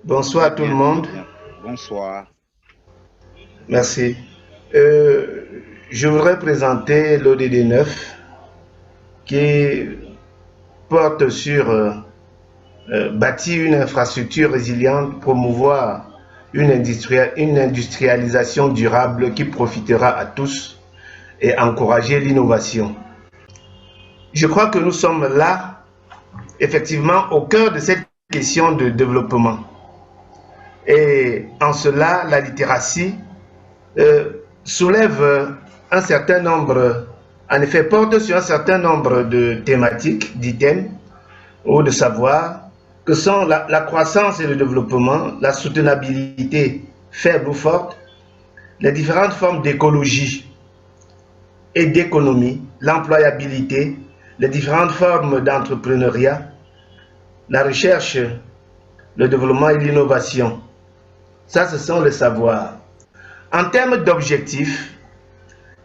Bonsoir à Très tout le bien, très monde. bien. Bonsoir. Merci. Euh, je voudrais présenter l'ODD 9 qui porte sur bâtir une infrastructure résiliente, promouvoir une industrialisation durable qui profitera à tous et encourager l'innovation. Je crois que nous sommes là, effectivement, au cœur de cette question de développement. Et en cela, la littératie soulève un certain nombre, en effet, porte sur un certain nombre de thématiques, d'items ou de savoirs, que sont la croissance et le développement, la soutenabilité faible ou forte, les différentes formes d'écologie et d'économie, l'employabilité, les différentes formes d'entrepreneuriat, la recherche, le développement et l'innovation. Ça, ce sont les savoirs. En termes d'objectifs,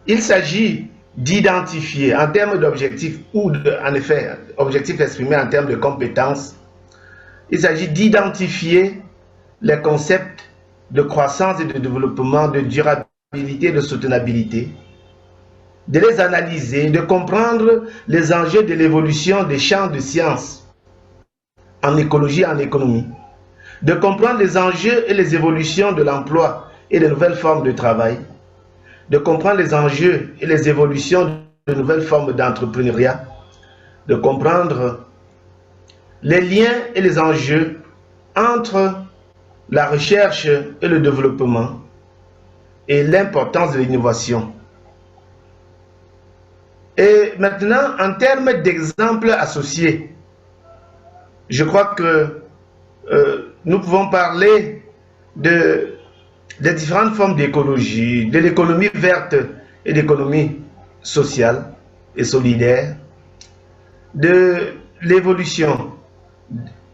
il s'agit d'identifier, en termes d'objectifs ou en effet, objectifs exprimés en termes de compétences, il s'agit d'identifier les concepts de croissance et de développement, de durabilité et de soutenabilité, de les analyser, de comprendre les enjeux de l'évolution des champs de sciences en écologie et en économie, de comprendre les enjeux et les évolutions de l'emploi et de nouvelles formes de travail, de comprendre les enjeux et les évolutions de nouvelles formes d'entrepreneuriat, de comprendre les liens et les enjeux entre la recherche et le développement et l'importance de l'innovation. Et maintenant, en termes d'exemples associés, je crois que nous pouvons parler de, des différentes formes d'écologie, de l'économie verte et d'économie sociale et solidaire, de l'évolution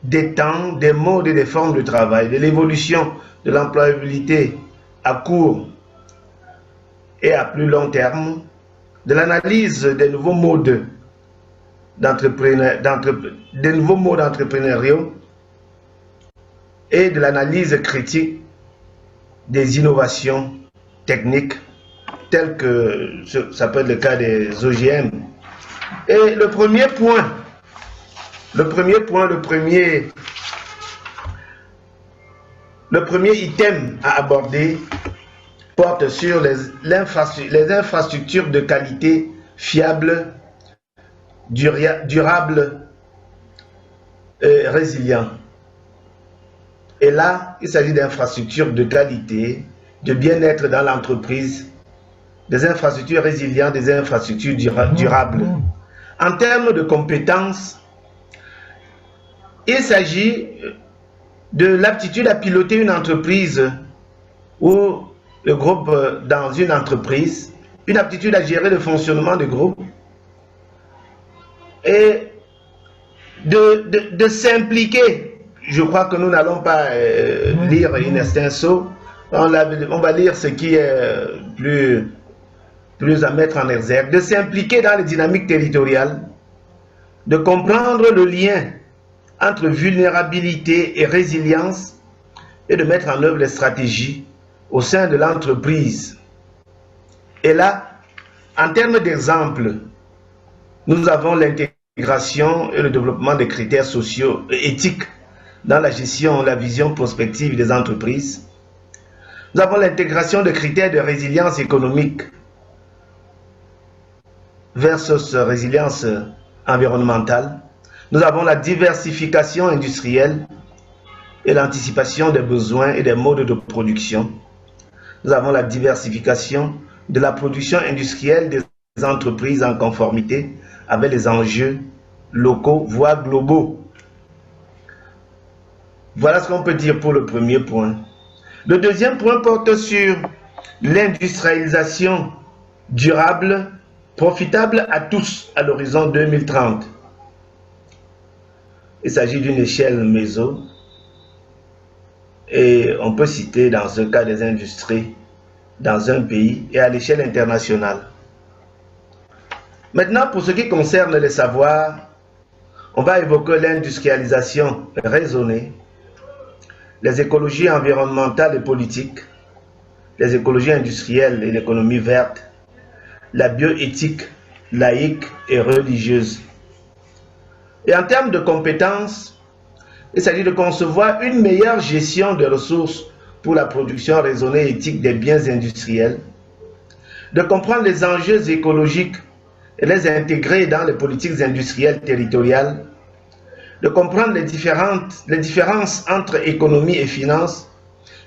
des temps, des modes et des formes de travail, de l'évolution de l'employabilité à court et à plus long terme, de l'analyse des nouveaux modes entrepreneuriaux et de l'analyse critique des innovations techniques telles que ça peut être le cas des OGM. Et le premier item à aborder porte sur les infrastructures de qualité fiables, durables et résilientes. Et là, il s'agit d'infrastructures de qualité, de bien-être dans l'entreprise, des infrastructures résilientes, des infrastructures durables. En termes de compétences, il s'agit de l'aptitude à piloter une entreprise ou le groupe dans une entreprise, une aptitude à gérer le fonctionnement du groupe et de s'impliquer. Je crois que nous n'allons pas lire in extenso, on va lire ce qui est plus à mettre en exergue, de s'impliquer dans les dynamiques territoriales, de comprendre le lien entre vulnérabilité et résilience et de mettre en œuvre les stratégies au sein de l'entreprise. Et là, en termes d'exemple, nous avons l'intégration et le développement des critères sociaux et éthiques dans la gestion, la vision prospective des entreprises. Nous avons l'intégration de critères de résilience économique versus résilience environnementale. Nous avons la diversification industrielle et l'anticipation des besoins et des modes de production. Nous avons la diversification de la production industrielle des entreprises en conformité avec les enjeux locaux, voire globaux. Voilà ce qu'on peut dire pour le premier point. Le deuxième point porte sur l'industrialisation durable, profitable à tous à l'horizon 2030. Il s'agit d'une échelle méso et on peut citer dans ce cas des industries dans un pays et à l'échelle internationale. Maintenant, pour ce qui concerne les savoirs, on va évoquer l'industrialisation raisonnée, les écologies environnementales et politiques, les écologies industrielles et l'économie verte, la bioéthique laïque et religieuse. Et en termes de compétences, il s'agit de concevoir une meilleure gestion des ressources pour la production raisonnée et éthique des biens industriels, de comprendre les enjeux écologiques et les intégrer dans les politiques industrielles territoriales, de comprendre les différences entre économie et finance,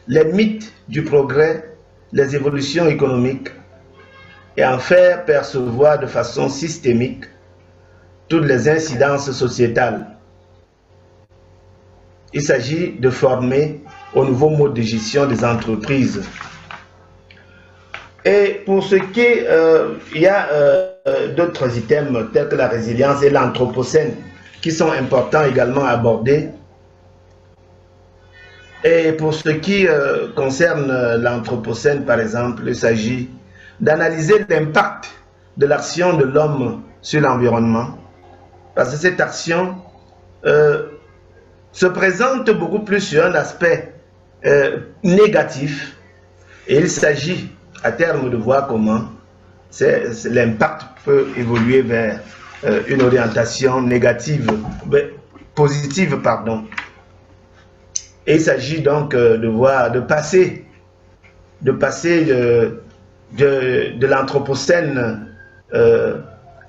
les mythes du progrès, les évolutions économiques, et en faire percevoir de façon systémique toutes les incidences sociétales. Il s'agit de former au nouveau mode de gestion des entreprises. Et pour ce qui est, il y a d'autres items tels que la résilience et l'anthropocène qui sont importants également à aborder. Et pour ce qui concerne l'anthropocène, par exemple, il s'agit d'analyser l'impact de l'action de l'homme sur l'environnement, parce que cette action se présente beaucoup plus sur un aspect négatif, et il s'agit à terme de voir comment l'impact peut évoluer vers une orientation négative, positive, pardon. Et il s'agit donc de passer de l'anthropocène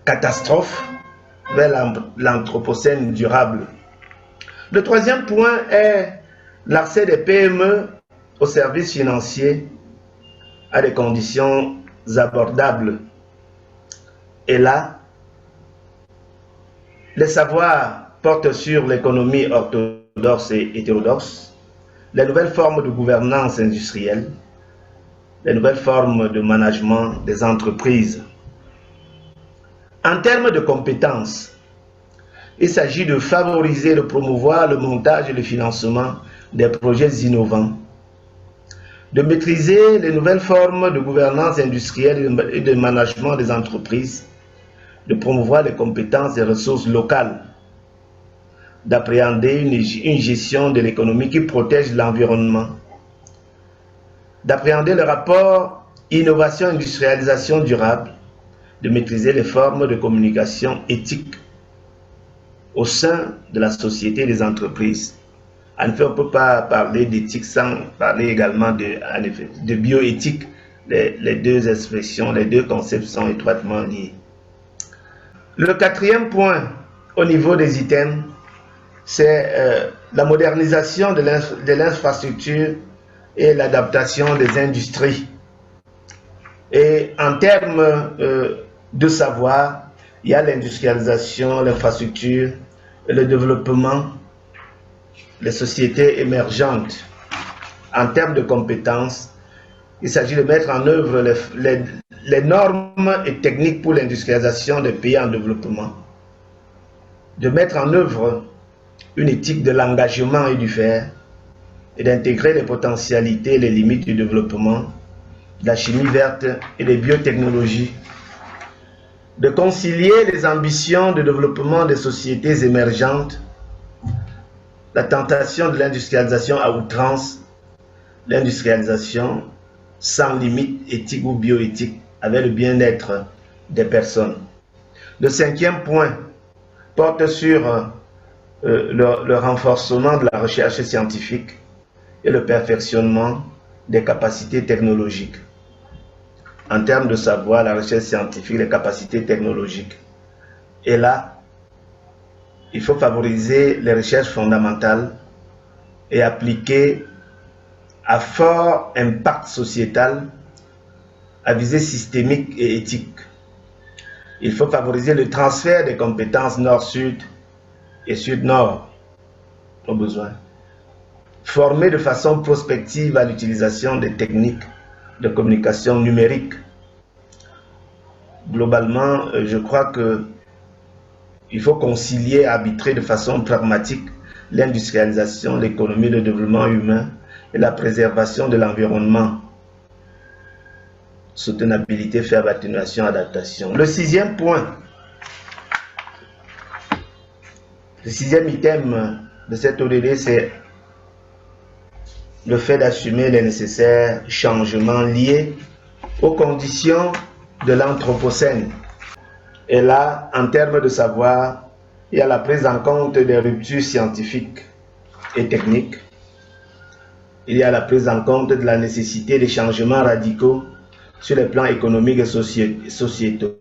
catastrophe vers l'anthropocène durable. Le troisième point est l'accès des PME aux services financiers à des conditions abordables. Et là, les savoirs portent sur l'économie orthodoxe et hétérodoxe, les nouvelles formes de gouvernance industrielle, les nouvelles formes de management des entreprises. En termes de compétences, il s'agit de favoriser, de promouvoir le montage et le financement des projets innovants, de maîtriser les nouvelles formes de gouvernance industrielle et de management des entreprises, de promouvoir les compétences et ressources locales, d'appréhender une gestion de l'économie qui protège l'environnement, d'appréhender le rapport innovation-industrialisation durable, de maîtriser les formes de communication éthique au sein de la société et des entreprises. En effet, on ne peut pas parler d'éthique sans parler également de bioéthique. Les deux expressions, les deux concepts sont étroitement liés. Le quatrième point au niveau des items, c'est la modernisation de l'infrastructure et l'adaptation des industries. Et en termes de savoir, il y a l'industrialisation, l'infrastructure, le développement, les sociétés émergentes. En termes de compétences, il s'agit de mettre en œuvre les normes et techniques pour l'industrialisation des pays en développement, de mettre en œuvre une éthique de l'engagement et du faire, et d'intégrer les potentialités et les limites du développement, de la chimie verte et des biotechnologies, de concilier les ambitions de développement des sociétés émergentes, la tentation de l'industrialisation à outrance, l'industrialisation sans limite éthique ou bioéthique, avec le bien-être des personnes. Le cinquième point porte sur le renforcement de la recherche scientifique et le perfectionnement des capacités technologiques. En termes de savoir, la recherche scientifique, les capacités technologiques. Et là, il faut favoriser les recherches fondamentales et appliquer à fort impact sociétal, à visée systémique et éthique. Il faut favoriser le transfert des compétences nord-sud et sud-nord aux besoins. Former de façon prospective à l'utilisation des techniques de communication numérique. Globalement, je crois qu'il faut concilier, arbitrer de façon pragmatique l'industrialisation, l'économie, le développement humain et la préservation de l'environnement. Soutenabilité, faible atténuation, adaptation. Le sixième point, le sixième item de cette ODD, c'est le fait d'assumer les nécessaires changements liés aux conditions de l'Anthropocène. Et là, en termes de savoir, il y a la prise en compte des ruptures scientifiques et techniques. Il y a la prise en compte de la nécessité des changements radicaux sur les plans économiques et sociétaux.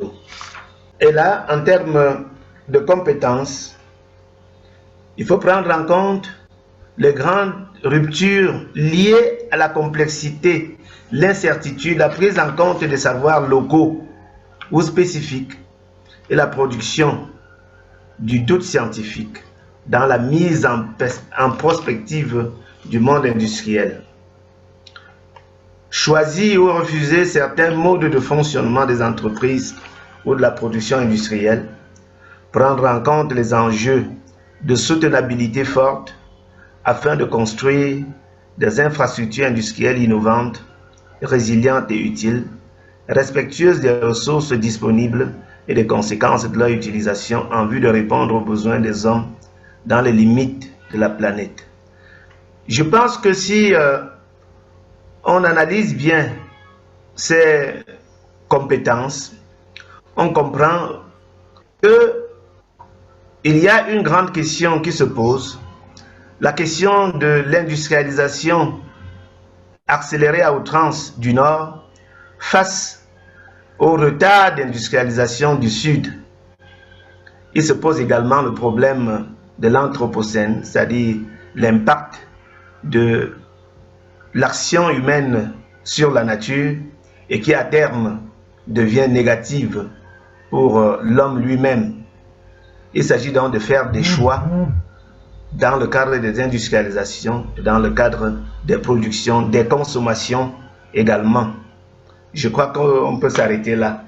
Et là, en termes de compétences, il faut prendre en compte les grandes ruptures liées à la complexité, l'incertitude, la prise en compte des savoirs locaux ou spécifiques et la production du doute scientifique dans la mise en prospective du monde industriel. Choisir ou refuser certains modes de fonctionnement des entreprises ou de la production industrielle, prendre en compte les enjeux de soutenabilité forte afin de construire des infrastructures industrielles innovantes, résilientes et utiles, respectueuses des ressources disponibles et des conséquences de leur utilisation en vue de répondre aux besoins des hommes dans les limites de la planète. Je pense que si on analyse bien ces compétences, on comprend qu'il y a une grande question qui se pose, la question de l'industrialisation accélérée à outrance du Nord face au retard d'industrialisation du Sud. Il se pose également le problème de l'Anthropocène, c'est-à-dire l'impact de l'action humaine sur la nature et qui à terme devient négative pour l'homme lui-même. Il s'agit donc de faire des choix dans le cadre des industrialisations, dans le cadre des productions, des consommations également. Je crois qu'on peut s'arrêter là.